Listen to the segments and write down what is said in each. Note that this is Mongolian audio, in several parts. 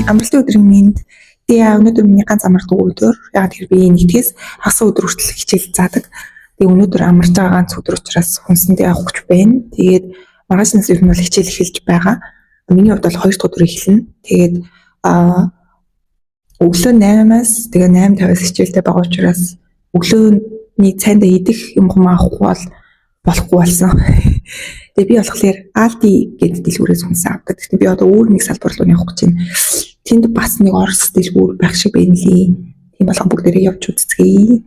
Амралтын өдрийн минь тэгээ өнөөдөр миний ганц амралтын өдөр. Яг тэр би нэгдгээс хагас өдөр хүртэл хичээл заадаг. Тэгээ өнөөдөр амарч байгаа ганц өдөр учраас хүнсэндээ авах гэж байна. Тэгээд маргаашнаас ер нь бол хичээл эхэлж байгаа. Миний хувьд бол 2 дахь өдөр эхэлнэ. Тэгээд өглөө 8-аас тэгээ 8:50-аас хичээлтэй байгаа учраас өглөөний цайндаа идэх юм авахгүй болохгүй болсон. Тэгээ би болохоор Aldi гэдэг дэлгүүрээс хүнс авдаг. Гэхдээ би одоо өөр нэг салбар руу явах гэж байна. Тэнд бас нэг Орос дэлгүүр байх шиг байна лээ. Тийм болгон бүгдээрээ явж үзцгээе.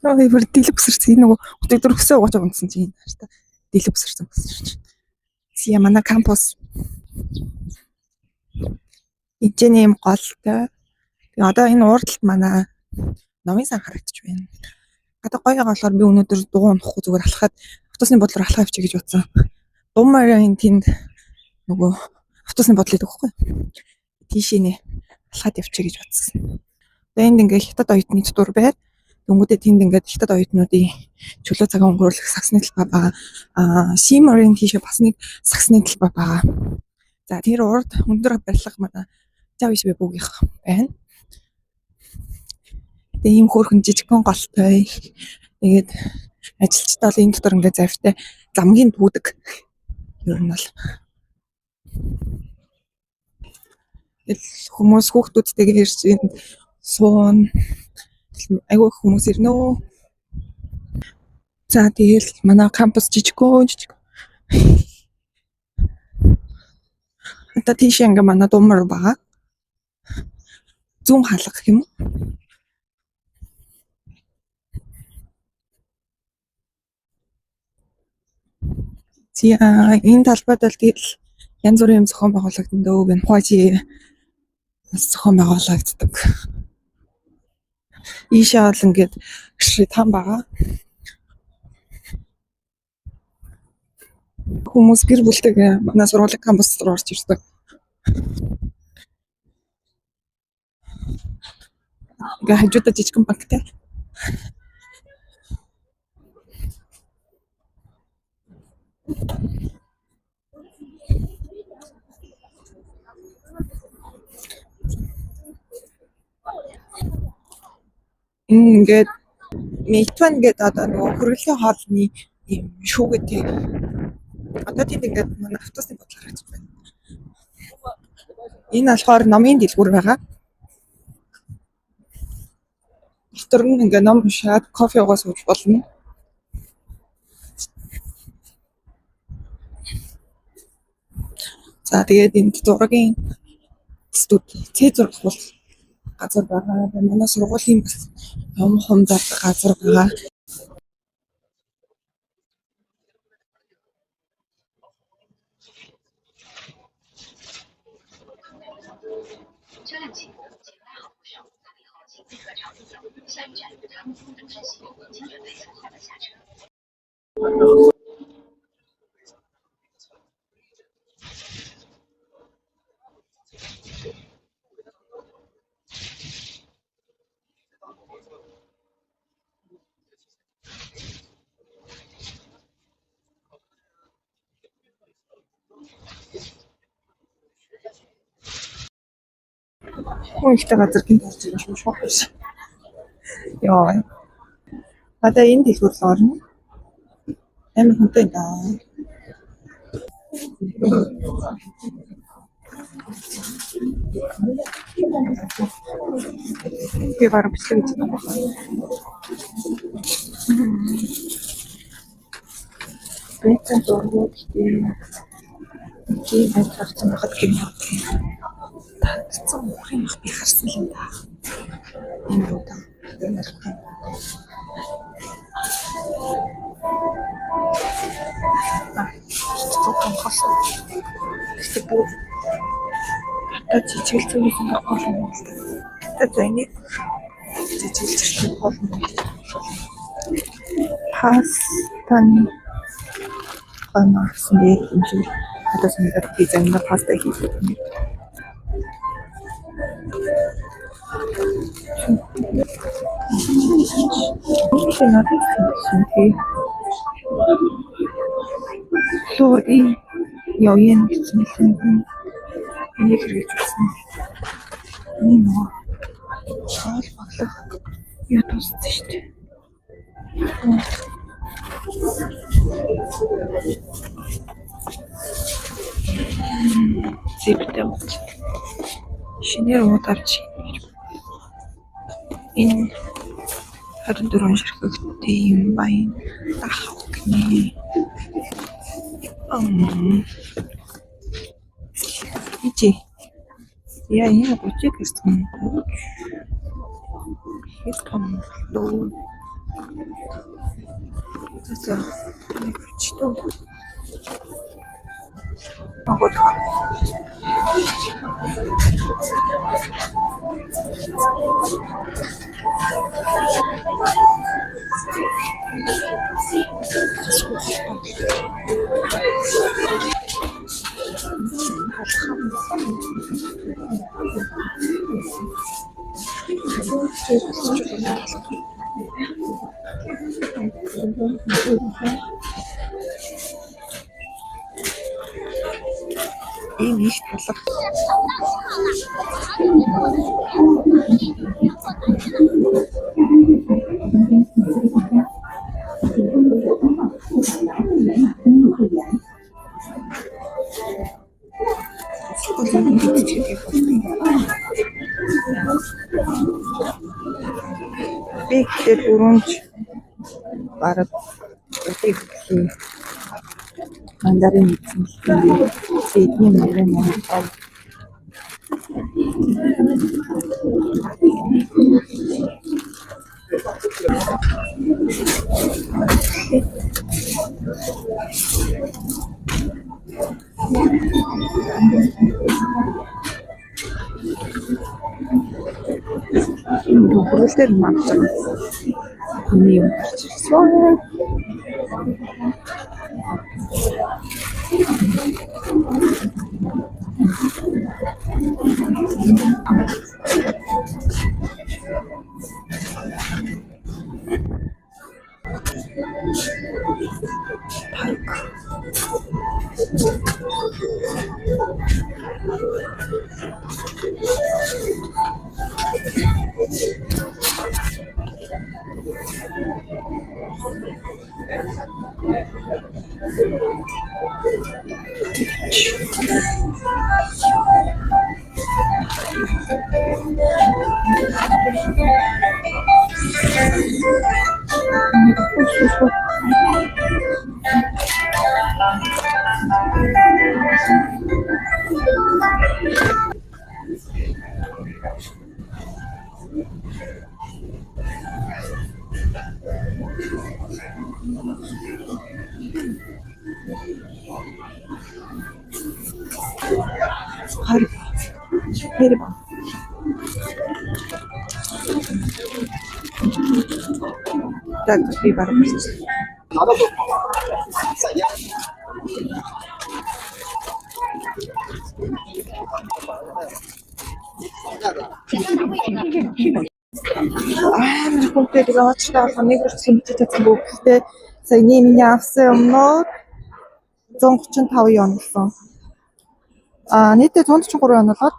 Нөө бүр дэлгэв өсөрсөн. Нөгөө өдөр өсөө угааж унтсан чинь хааштай дэлгэв өсөрсөн гэсэн чинь. Сия манай кампус. Эцэний юм голтой. Тэгээ одоо энэ урдталт манай номын сан харагдаж байна. Одоо гоё болохоор би өнөөдөр дуу унахгүй зүгээр алхахад автобусны бодлоор алхах явчих гэж бодсон. Думарын тэнд нөгөө автобусны бодлоо идэх байхгүй. Тийшээ нэ алхаад явчих гэж бодсон. Тэгээ энд ингээ хятад оюутны дур байр. Дөнгөдөө тэнд ингээ хятад оюутнуудын чөлөө цагаан өнгөрүүлэх саксны талбай байгаа. Шиморын тийшээ бас нэг саксны талбай байгаа. За тэр урд өндөр барилга манай Завиш буугийнх байна. Тэгээ ийм хөөрхөн жижигхэн голтой. Тэгээд ажилчдаа л энэ дотор ингээ завьтай замгийн дүүдэг. Ер нь бол хүмүүс хүүхдүүдтэйгээ ирж энд суун айгүй хүмүүс ирнэ. За тэгэл манай кампус жижигхэн. Одоо тийш ингээ манай думар байгаа. Зүүн хаалга юм. Энэ талбайд бол тэгэл янз бүрийн юм зохион байгуулагдсан дөө гэн хуачи бас зохион байгуулагддаг. Ийшээ бол ингээд шитан байгаа. Хүмүүс гэр бүлтэйгээ манай сургуулийн кампус руу орж ирдэг. Ингээ хажуудаа жижигхэн банктай. Ингээд Митван гэдэг одоо нөгөө хөргөлийн хоолны юм шүүгээтэй. Одоо тийм ингээд манай автобусны бодлоо харж байна. Энэ болохоор номын дэлгүүр байгаа. Дотор нь ингээ ном уншаад кофе уугаа сууж болно. За тэгээд энэ зургийн студи C6 бол газар байгаа. Манай сургуулийн бас юм хумдар газар байгаа. Хүн ихтэй газар гинт орж ирэх юм шиг байна. Яа. Одоо энэ дэлгүүр рүү орно. Амар хүнтэй даа. Би баруун бичлэг гэж байна. Бэтэн дургууд тийм хайцсан байхад гинэ. Татсан мөхрийн мах би харсан юм да. Энэ удаа энэ жижигэлцүүлсэн гол юм байна. Тэгээд энийг жижигэлцсэн гол юм байна. Пастаны гомарсан юм шиг одоо санагдаад би зэнэ паста хийх юм. Ini nanti sih, Lori, 谣言，ini kerja Миний нөгөө шоол бодлого юу туссан шүү дээ. Зэвтэй болж шинээр ууд авч энэ 24 ширхэгтэй юм байна. Дахах гинэ. Ичи. Я не хочу кистом. Кистом. Это что? Вот. Ийм их талах. Бигтэй дөрөнч бараг өтийг мандарин эзэмшсэн сэдний мөрөн монтол Бүрэлдээр мавч байгаа. Хүний юм болчихсон. Хэрэг. Так, би барах. Хүнтэй даачтай нэг үрцэн бичсэн бүгдээ саяны миний авсан өмнө 135 yen болсон. Нийтдээ 143 yen болоод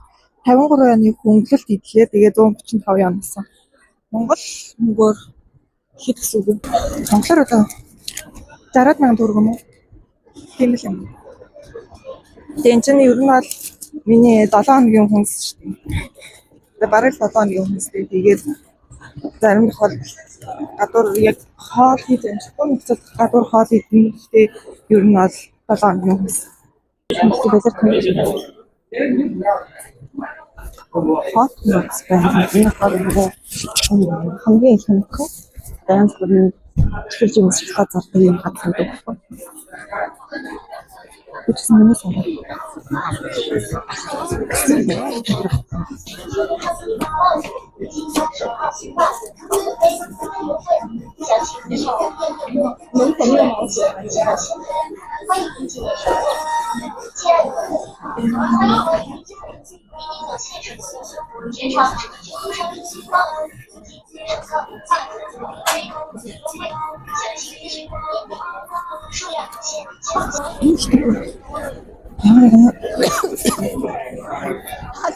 53 yen хөнгөлөлт идлээ. Тэгээ 135 yen болсон. Монгол мөнгөөр хэд гэсэн үг вэ? Монголоор одоо 60,000 төгрөг юм уу? Тийм л юм. Тэгээ чинь ер нь бол миний 7 хоногийн хүнс шүү дээ. Тэгээ бараг 7 хоногийн хүнстэй. Тэгээд зарим их бол гадуур яг хоол хийж юм шиг нөхцөл гадуур хоол хийх гэхдээ ер нь бол 7 хоногийн хүнс. Хот нөхс байна. Энэ хоол хамгийн их нөхөө янз бүрийн чирж юмсах газар юм газар байхгүй. Үчсэн юм санаа.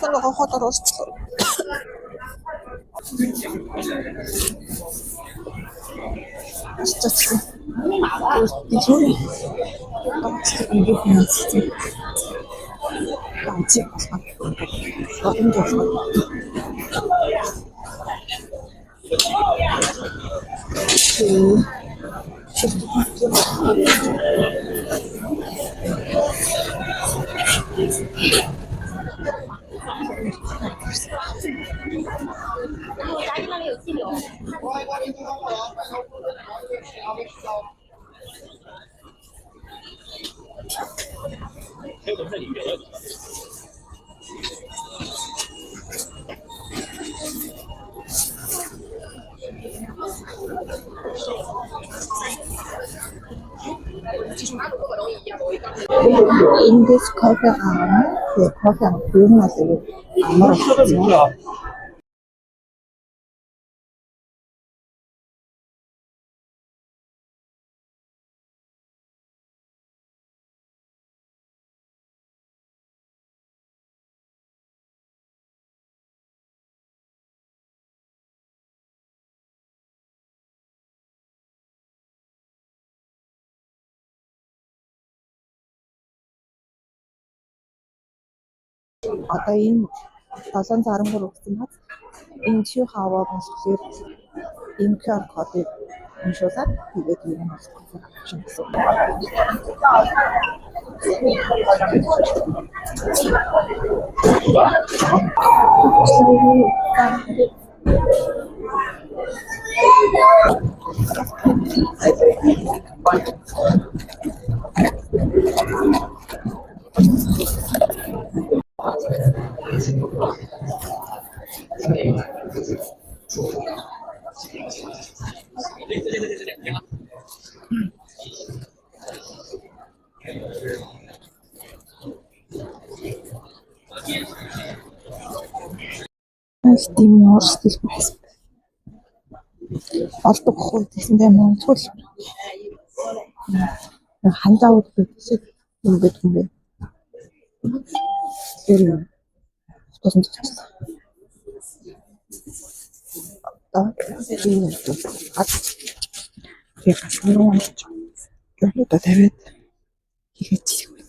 телефон хохотоор уучлаа. Ачаач. Ичүүр. Индих юмс. Ачиг болохоо. Энд болохоо. English coffee coffee 비용 맛으로 아무렇지. Одоо энэ 713 өгсөн бат энэ чи хаваа болохоор энэ QR кодыг уншуулад тэгээд юм болох юм гэсэн. Тийм уурсгал байсан. Олдог хөө тэсэндээ Монгол хандаа үздэг юм бэ юм бэ. Тэр туссан туссан. Одоо тийм үү. Яг асуураа болж. Гэнэ тавиад хийгээд чийггүй.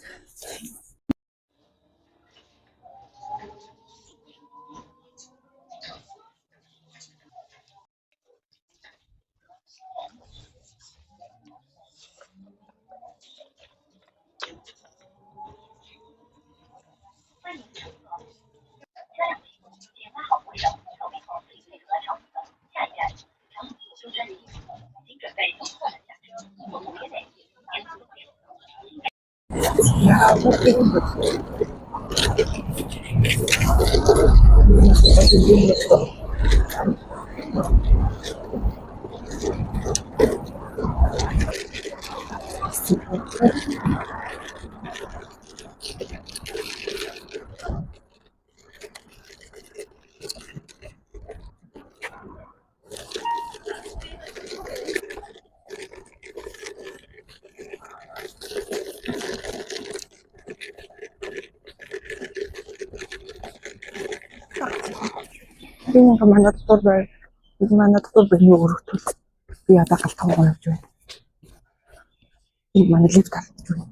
Энэ манай дотор бэлний өргөтөл би одоо галтгоо явж байна. Энэ манай лифт татж байна.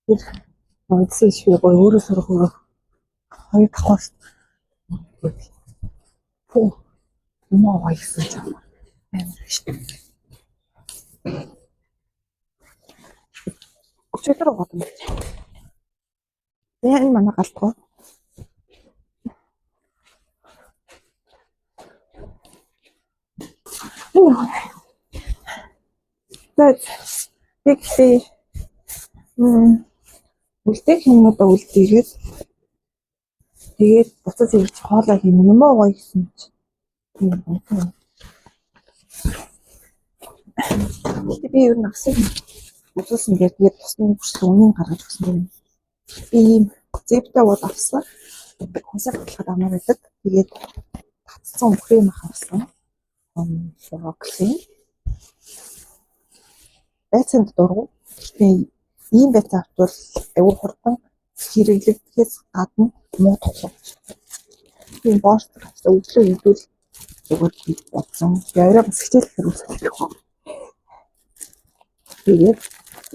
Тэр монцсон шиг өөрөө сурах өөрөө хоёр давхар. Фу. Муу хайсан ч юм. Өчигдөр гот юм. Энэ манай галтгоо. That's big fish. Үлдэх юмудаа үлдээгээд тэгээд буцаж ирж хоолой хийн юм уу гоё гэсэн чи. Би юу нэгсэн. Буцсан тэгээд тусны бүрсэн үнийн гаргаж өгсөн юм. Би ийм зэвтэй бод авсан. Хусаар талхад амар байдаг. Тэгээд татсан крем авсан. Брокколи. Байцанд дургу. Тийм байцаа авчвал аюу хурдан хэрэглэгдэхээс гадна муу тоглоо. Тийм боорч өглөө идвэл зүгээр би бодсон. Яваа бас хичээл хэрэглэх хэрэггүй. Тэгээд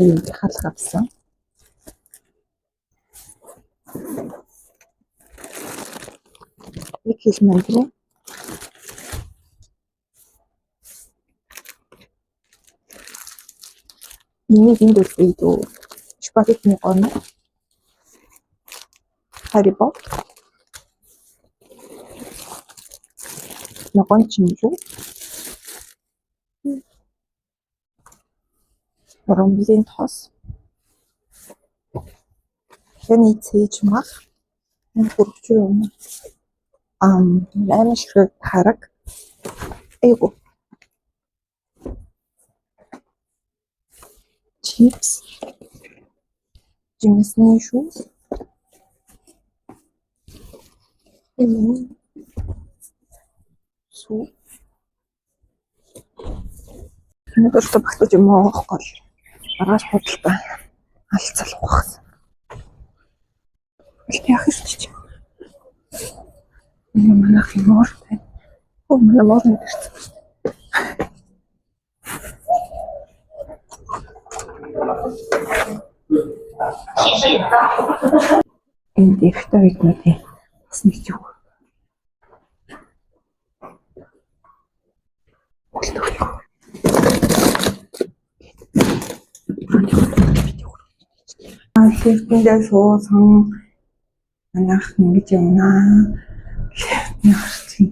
ийм халах авсан. Нэг хэлмэн рүү Миний энд үлдээ спагетти con Haribo. Ногоон чинжүү. Ромблийн тос. Хэний цээж мах. Энэ хурцруу юм. Лаймш хараг. Эйгу. Chips. Жимсний шүүс. Сүү. Энэ дөрөв багтаж юм аа гол. Маргааш худалдаа алцалах багсан. Яах вэ чи? Манайх юм уу? Манай мөр нэгэрч. Энэ дэвтэр иднүүдээ бас нэг юу. Тэндээ суусан манайх ингэж юмнаа. Яарч юм.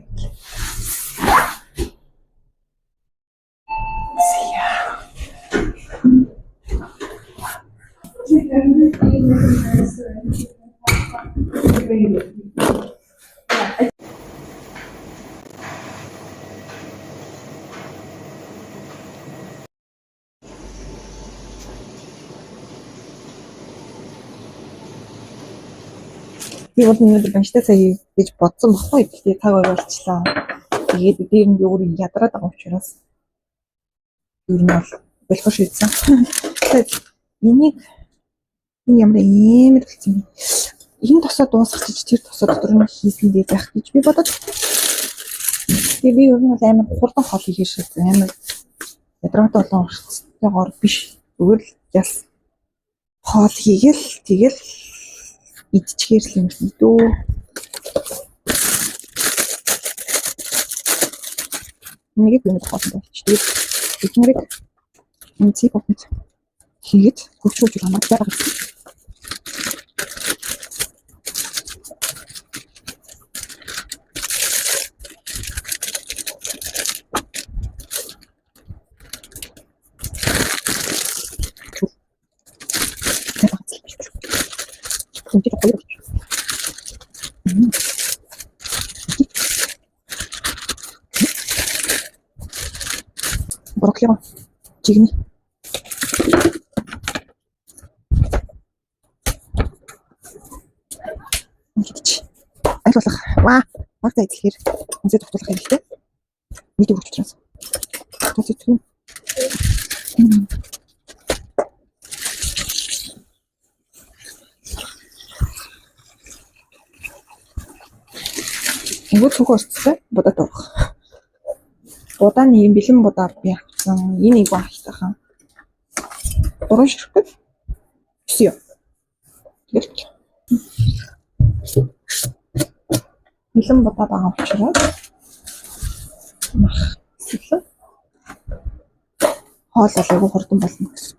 Би өнөөдөр банштай цагийг гэж бодсон баггүй. Тэгээд цаг ойлголцлоо. Тэгээд дээр нь өөр ядраад байгаа учраас ер нь бол болох шийдсэн. Тэгээд энийг ямар иймэр болсон юм. Энэ тосоо дуусгах гэж тэр тосоо дотор нь хийсэн дээр байх гэж би бодож. Тэгээд би ер нь амар хурдан хоол хийх шийдсэн. Амар ядраатай болон уртцайгаар биш. Зүгээр л яс хоол хийгээл тэгэл идчихээр л юм дөө. Нэг юм хоосон байж. Тэгээд эднэрийг үнцгийг авч хийгээд хөвчүүлж хамаатай байгаа гэсэн. Брокколи чигни. Ажиглах. Ваа. Магтаа идэхээр үнсээ тогтоох хэрэгтэй. Нэг үргэлж учраас. Тэгвэл Энгүүд цогцтой будаад авах. Будааны юм бэлэн будаа би авсан. Энэ нэг баахтайхан. 3 ширхэг. Всё. Тэгэл. Бэлэн будаа байгаа учраас мах сэтлэн хоол алайгүй хурдан болно гэсэн.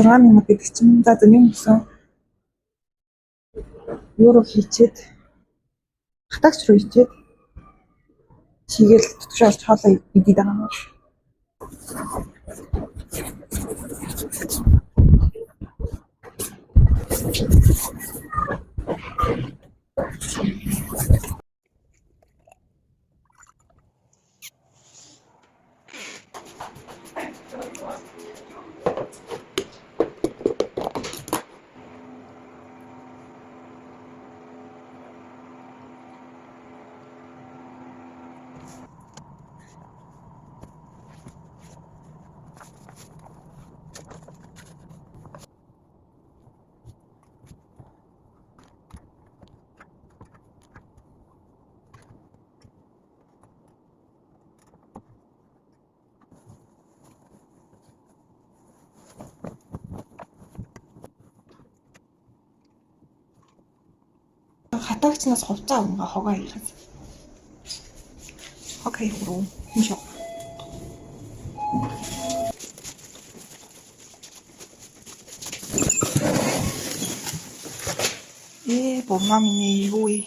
6 минут гэдэг чинь. За нэг юмсан. Евро хийчихэд хатагч руу хийчихэд чигээл тутагшаалж хоолоо идээд байгаа юм. Хатагчнаас хувцас авнга хогоо хийхэд. Окей, руу. Мишо. Bomma миний юу вэ?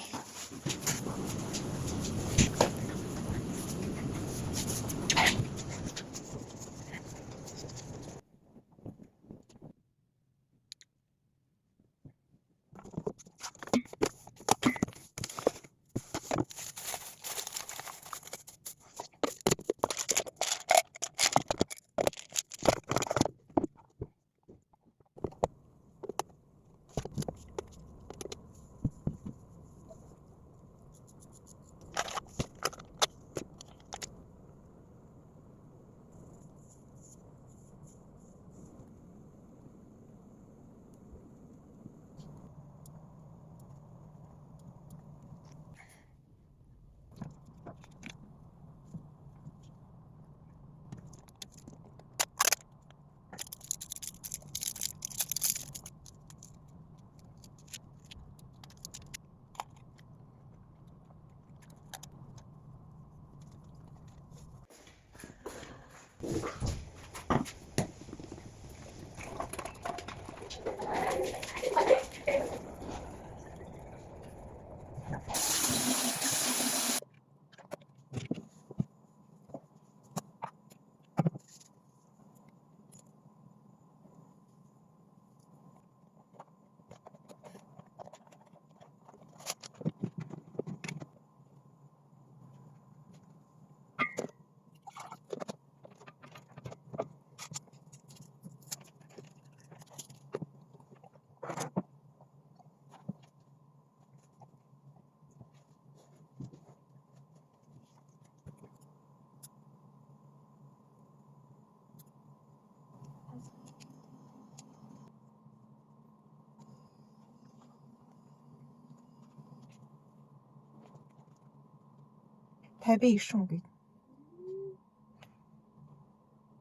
Тавь шүн гэж.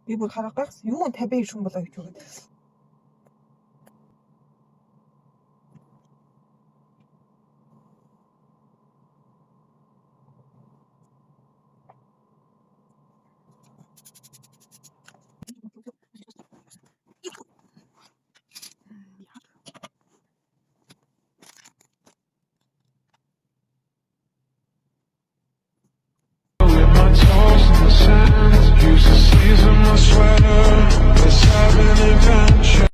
Би бүр харах гайхсан. Юу 50 шүн болоо гэж үгээд.